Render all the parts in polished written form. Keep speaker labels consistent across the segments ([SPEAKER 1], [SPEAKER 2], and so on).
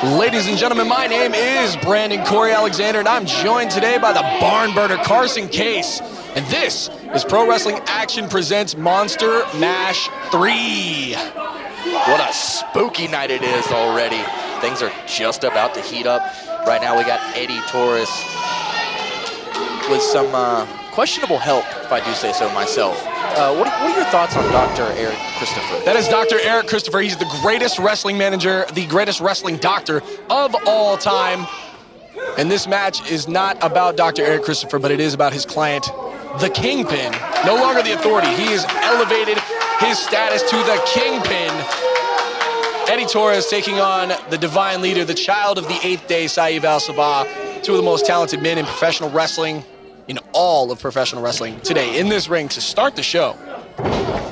[SPEAKER 1] Ladies and gentlemen, my name is Brandon Cory Alexander, and I'm joined today by the barn burner Karson Kase. And this is Pro Wrestling Action Presents Monster Mash 3.
[SPEAKER 2] What a spooky night it is already. Things are just about to heat up. Right now we got EDDIE TAURUS with some questionable help, if I do say so myself. What are your thoughts on Dr. Eric Christopher?
[SPEAKER 1] That is Dr. Eric Christopher. He's the greatest wrestling manager, the greatest wrestling doctor of all time. And this match is not about Dr. Eric Christopher, but it is about his client, the Kingpin. No longer the Authority. He has elevated his status to the Kingpin. EDDIE TAURUS taking on the Divine Leader, the child of the 8th day, Saieve Al Sabah, two of the most talented men in professional wrestling, in all of professional wrestling today in this ring to start the show.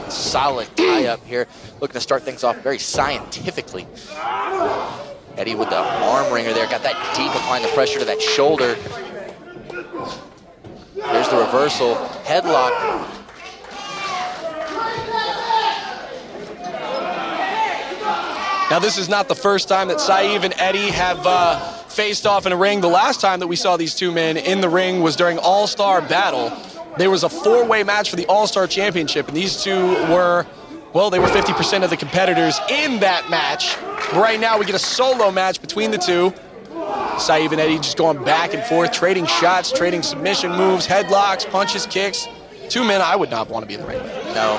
[SPEAKER 2] Solid tie-up here, looking to start things off very scientifically. Eddie with the arm wringer there, got that deep, applying the pressure to that shoulder. There's the reversal, headlock.
[SPEAKER 1] Now this is not the first time that Saieve and Eddie have faced off in a ring. The last time that we saw these two men in the ring was during All-Star Battle. There was a 4-way match for the All-Star Championship, and these two were, well, they were 50% of the competitors in that match. Right now we get a solo match between the two. Saieve and Eddie just going back and forth, trading shots, trading submission moves, headlocks, punches, kicks. Two men I would not want to be in the ring with.
[SPEAKER 2] No.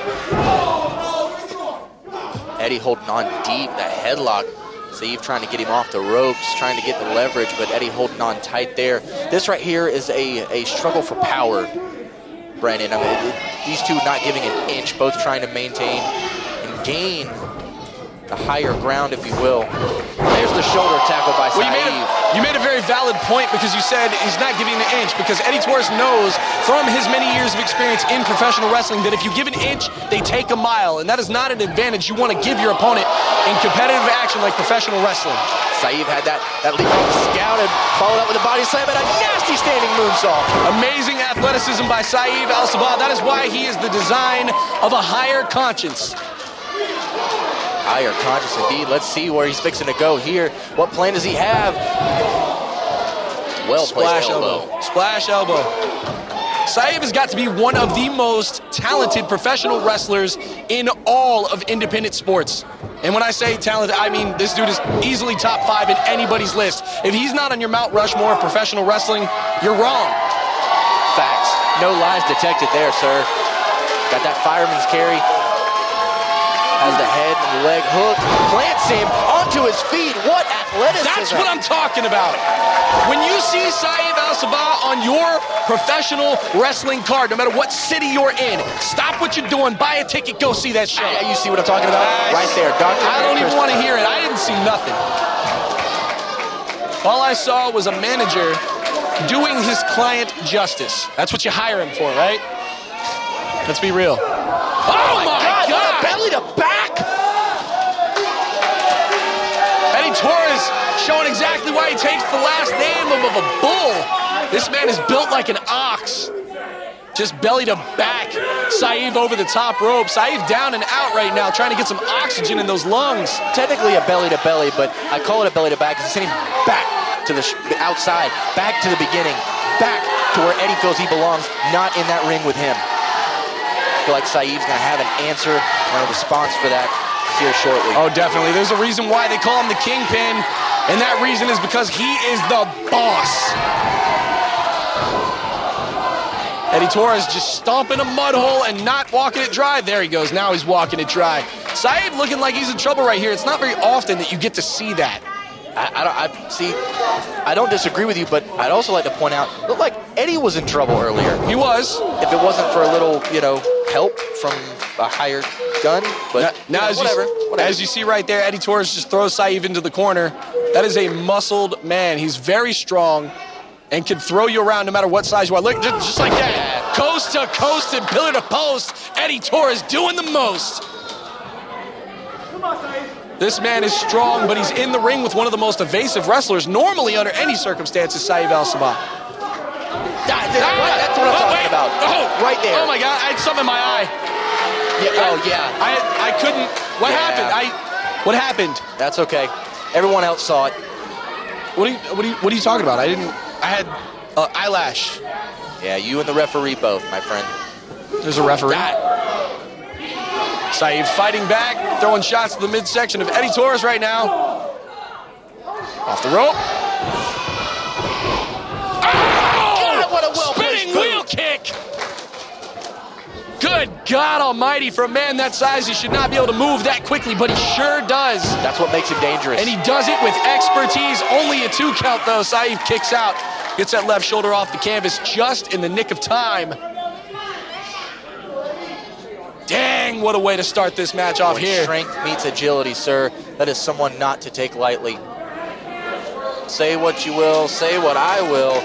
[SPEAKER 2] Eddie holding on deep, that headlock. Saieve trying to get him off the ropes, trying to get the leverage, but Eddie holding on tight there. This right here is a struggle for power, Brandon. I mean, these two not giving an inch, both trying to maintain and gain the higher ground, if you will. There's the shoulder tackle by Saieve.
[SPEAKER 1] Well, you made a very valid point because you said he's not giving an inch, because EDDIE TAURUS knows from his many years of experience in professional wrestling that if you give an inch, they take a mile, and that is not an advantage you want to give your opponent in competitive action like professional wrestling.
[SPEAKER 2] Saieve had that leap off scout and followed up with a body slam and a nasty standing moonsault.
[SPEAKER 1] Amazing athleticism by Saieve Al Sabah. That is why he is the design of a higher conscience.
[SPEAKER 2] Higher conscious indeed. Let's see where he's fixing to go here. What plan does he have? Well placed elbow.
[SPEAKER 1] Splash elbow. Saieve has got to be one of the most talented professional wrestlers in all of independent sports. And when I say talented, I mean this dude is easily top 5 in anybody's list. If he's not on your Mount Rushmore of professional wrestling, you're wrong.
[SPEAKER 2] Facts. No lies detected there, sir. Got that fireman's carry. Has the head and leg hook, plants him onto his feet. What athleticism!
[SPEAKER 1] That's what I'm talking about. When you see Saieve Al Sabah on your professional wrestling card, no matter what city you're in, stop what you're doing, buy a ticket, go see that show.
[SPEAKER 2] You see what I'm talking about? Right there, Dr.
[SPEAKER 1] I don't even want to hear it. I didn't see nothing. All I saw was a manager doing his client justice. That's what you hire him for, right? Let's be real. Oh my God!
[SPEAKER 2] Belly to back!
[SPEAKER 1] EDDIE TAURUS showing exactly why he takes the last name of a bull. This man is built like an ox. Just belly to back. Saieve over the top rope. Saieve down and out right now, trying to get some oxygen in those lungs.
[SPEAKER 2] Technically a belly to belly, but I call it a belly to back because it's sending him back to the outside, back to the beginning, back to where Eddie feels he belongs, not in that ring with him. I feel like Saieve's going to have an answer and a response for that here shortly.
[SPEAKER 1] Oh, definitely. There's a reason why they call him the Kingpin, and that reason is because he is the boss. EDDIE TAURUS just stomping a mud hole and not walking it dry. There he goes. Now he's walking it dry. Saieve looking like he's in trouble right here. It's not very often that you get to see that.
[SPEAKER 2] I don't disagree with you, but I'd also like to point out, it looked like Eddie was in trouble earlier.
[SPEAKER 1] He was.
[SPEAKER 2] If it wasn't for a little, help from a higher gun, but
[SPEAKER 1] now
[SPEAKER 2] whatever.
[SPEAKER 1] As you see right there, EDDIE TAURUS just throws Saieve into the corner. That is a muscled man. He's very strong and can throw you around no matter what size you are. Look, just like that. Coast to coast and pillar to post. EDDIE TAURUS doing the most. Come on, Saieve. This man is strong, but he's in the ring with one of the most evasive wrestlers, normally under any circumstances, Saieve Al Sabah.
[SPEAKER 2] That's what I'm talking about.
[SPEAKER 1] Oh,
[SPEAKER 2] right there.
[SPEAKER 1] Oh my God, I had something in my eye. I couldn't. What happened? What happened?
[SPEAKER 2] That's okay. Everyone else saw it.
[SPEAKER 1] What are you talking about? I had eyelash.
[SPEAKER 2] Yeah, you and the referee both, my friend.
[SPEAKER 1] There's a referee. Saieve fighting back, throwing shots to the midsection of EDDIE TAURUS right now. Off the rope. Oh!
[SPEAKER 2] God, what a
[SPEAKER 1] Spinning wheel kick! Good God almighty, for a man that size, he should not be able to move that quickly, but he sure does.
[SPEAKER 2] That's what makes him dangerous.
[SPEAKER 1] And he does it with expertise. Only a 2 count, though. Saieve kicks out, gets that left shoulder off the canvas just in the nick of time. Dang, what a way to start this match off here.
[SPEAKER 2] Strength meets agility, sir. That is someone not to take lightly. Say what you will, say what I will.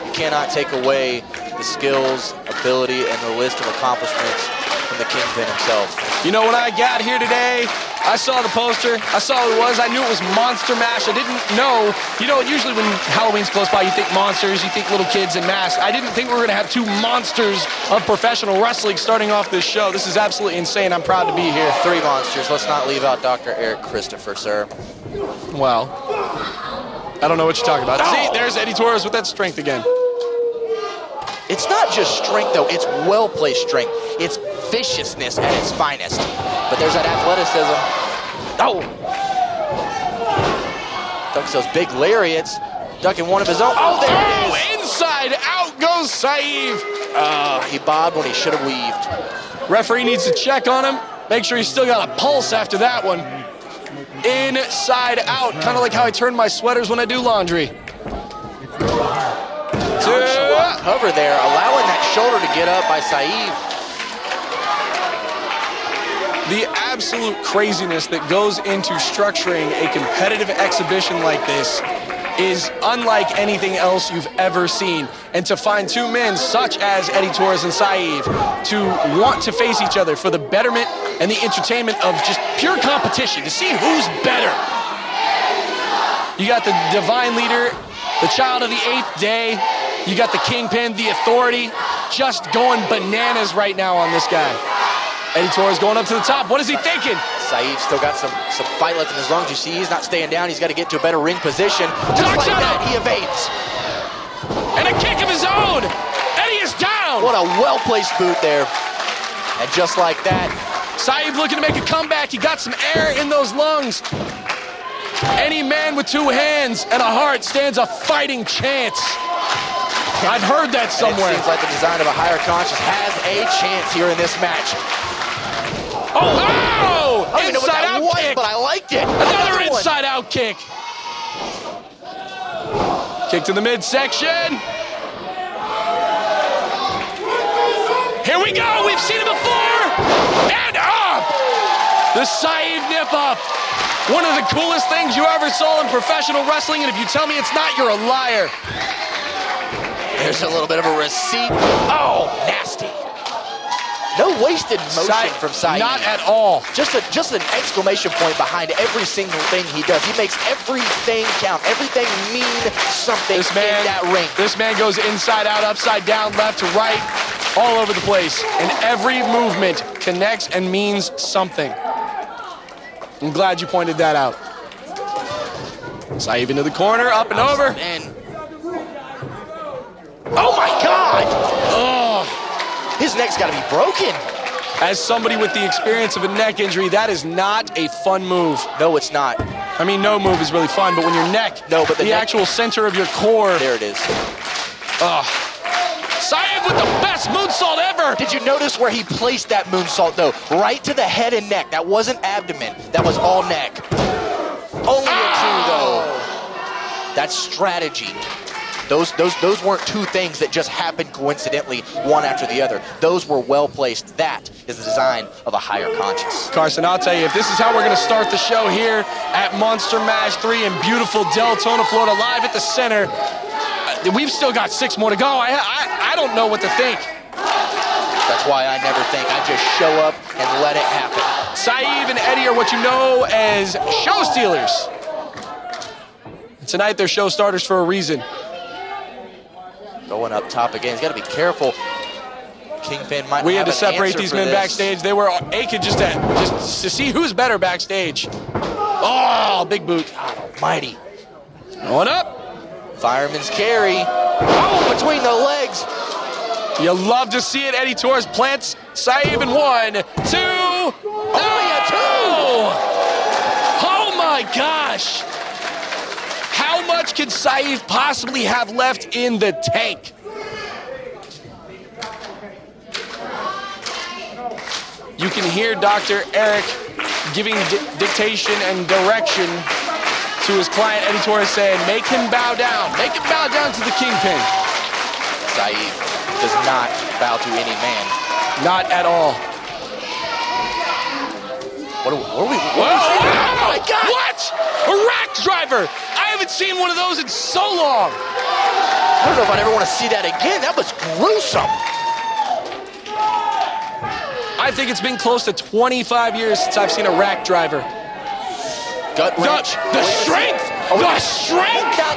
[SPEAKER 2] You cannot take away the skills, ability, and the list of accomplishments from the Kingpin himself.
[SPEAKER 1] You know, when I got here today, I saw the poster, I saw what it was, I knew it was Monster Mash. I didn't know, you know, usually when Halloween's close by, you think monsters, you think little kids in masks. I didn't think we were gonna have 2 monsters of professional wrestling starting off this show. This is absolutely insane. I'm proud to be here.
[SPEAKER 2] 3 monsters. Let's not leave out Dr. Eric Christopher, sir.
[SPEAKER 1] Well, I don't know what you're talking about. Oh. See, there's EDDIE TAURUS with that strength again.
[SPEAKER 2] It's not just strength, though. It's well-placed strength. It's viciousness at its finest. But there's that athleticism. Oh! Ducks those big lariats. Ducking one of his own. Oh, there it is!
[SPEAKER 1] Inside out goes Saieve.
[SPEAKER 2] He bobbed when he should have weaved.
[SPEAKER 1] Referee needs to check on him. Make sure he's still got a pulse after that one. Inside out. Kind of like how I turn my sweaters when I do laundry.
[SPEAKER 2] Cover there, allowing that shoulder to get up by Saieve.
[SPEAKER 1] The absolute craziness that goes into structuring a competitive exhibition like this is unlike anything else you've ever seen. And to find 2 men such as EDDIE TAURUS and Saieve to want to face each other for the betterment and the entertainment of just pure competition, to see who's better. You got the divine leader, the child of the 8th day. You got the Kingpin, the authority, just going bananas right now on this guy. EDDIE TAURUS going up to the top. What is he thinking?
[SPEAKER 2] Saieve's still got some fight left in his lungs. You see, he's not staying down. He's got to get to a better ring position. Just like that, he evades.
[SPEAKER 1] And a kick of his own. EDDIE is down.
[SPEAKER 2] What a well-placed boot there. And just like that,
[SPEAKER 1] Saieve looking to make a comeback. He got some air in those lungs. Any man with 2 hands and a heart stands a fighting chance. I've heard that somewhere.
[SPEAKER 2] It seems like the design of a higher conscious has a chance here in this match.
[SPEAKER 1] Oh!
[SPEAKER 2] I don't know what that was, but I liked it.
[SPEAKER 1] Another inside out kick. Kick to the midsection. Here we go. We've seen it before. And up. The Saieve nip up. One of the coolest things you ever saw in professional wrestling, and if you tell me it's not, you're a liar.
[SPEAKER 2] There's a little bit of a receipt. Oh, nasty. No wasted motion from Saieve.
[SPEAKER 1] Not at all.
[SPEAKER 2] Just an exclamation point behind every single thing he does. He makes everything count. Everything mean something in that ring.
[SPEAKER 1] This man goes inside out, upside down, left to right, all over the place. And every movement connects and means something. I'm glad you pointed that out. Saieve into the corner, up and over.
[SPEAKER 2] Oh my God!
[SPEAKER 1] Oh.
[SPEAKER 2] His neck's got to be broken.
[SPEAKER 1] As somebody with the experience of a neck injury, that is not a fun move.
[SPEAKER 2] No, it's not.
[SPEAKER 1] I mean, no move is really fun, but when your neck, the actual center of your core.
[SPEAKER 2] There it is.
[SPEAKER 1] Saieve with the best moonsault ever.
[SPEAKER 2] Did you notice where he placed that moonsault, though? Right to the head and neck. That wasn't abdomen. That was all neck. Only a 2, though. That's strategy. Those weren't 2 things that just happened coincidentally, one after the other. Those were well placed. That is the design of a higher conscious.
[SPEAKER 1] Karson, I'll tell you, if this is how we're going to start the show here at Monster Mash 3 in beautiful Deltona, Florida, live at the center, we've still got 6 more to go. I don't know what to think.
[SPEAKER 2] That's why I never think. I just show up and let it happen.
[SPEAKER 1] Saieve and EDDIE are what you know as show stealers. Tonight, they're show starters for a reason.
[SPEAKER 2] Going up top again. He's got to be careful. Kingpin might.
[SPEAKER 1] We had to separate these men backstage. They were aching just to see who's better backstage. Oh, big boot.
[SPEAKER 2] God almighty.
[SPEAKER 1] Going up.
[SPEAKER 2] Fireman's carry. Oh, between the legs.
[SPEAKER 1] You love to see it. EDDIE TAURUS plants Saieve in 1, 2.
[SPEAKER 2] Oh, yeah, 2.
[SPEAKER 1] Oh my gosh. How much can Saieve possibly have left in the tank? You can hear Dr. Eric giving dictation and direction to his client, EDDIE TAURUS, saying, make him bow down. Make him bow down to the kingpin.
[SPEAKER 2] Saieve does not bow to any man.
[SPEAKER 1] Not at all.
[SPEAKER 2] What are we?
[SPEAKER 1] Oh my God! What? A rack driver! I haven't seen one of those in so long.
[SPEAKER 2] I don't know if I'd ever want to see that again. That was gruesome.
[SPEAKER 1] I think it's been close to 25 years since I've seen a rack driver.
[SPEAKER 2] Gut wrench.
[SPEAKER 1] The strength! The strength!
[SPEAKER 2] Now,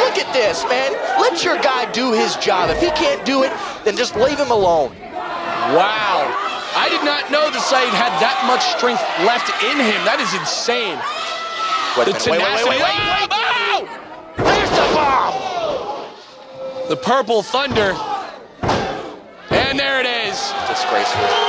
[SPEAKER 2] look at this, man. Let your guy do his job. If he can't do it, then just leave him alone.
[SPEAKER 1] Wow. I did not know that Saieve had that much strength left in him. That is insane.
[SPEAKER 2] Wait.
[SPEAKER 1] Oh!
[SPEAKER 2] There's the bomb!
[SPEAKER 1] The purple thunder. And there it is.
[SPEAKER 2] Disgraceful.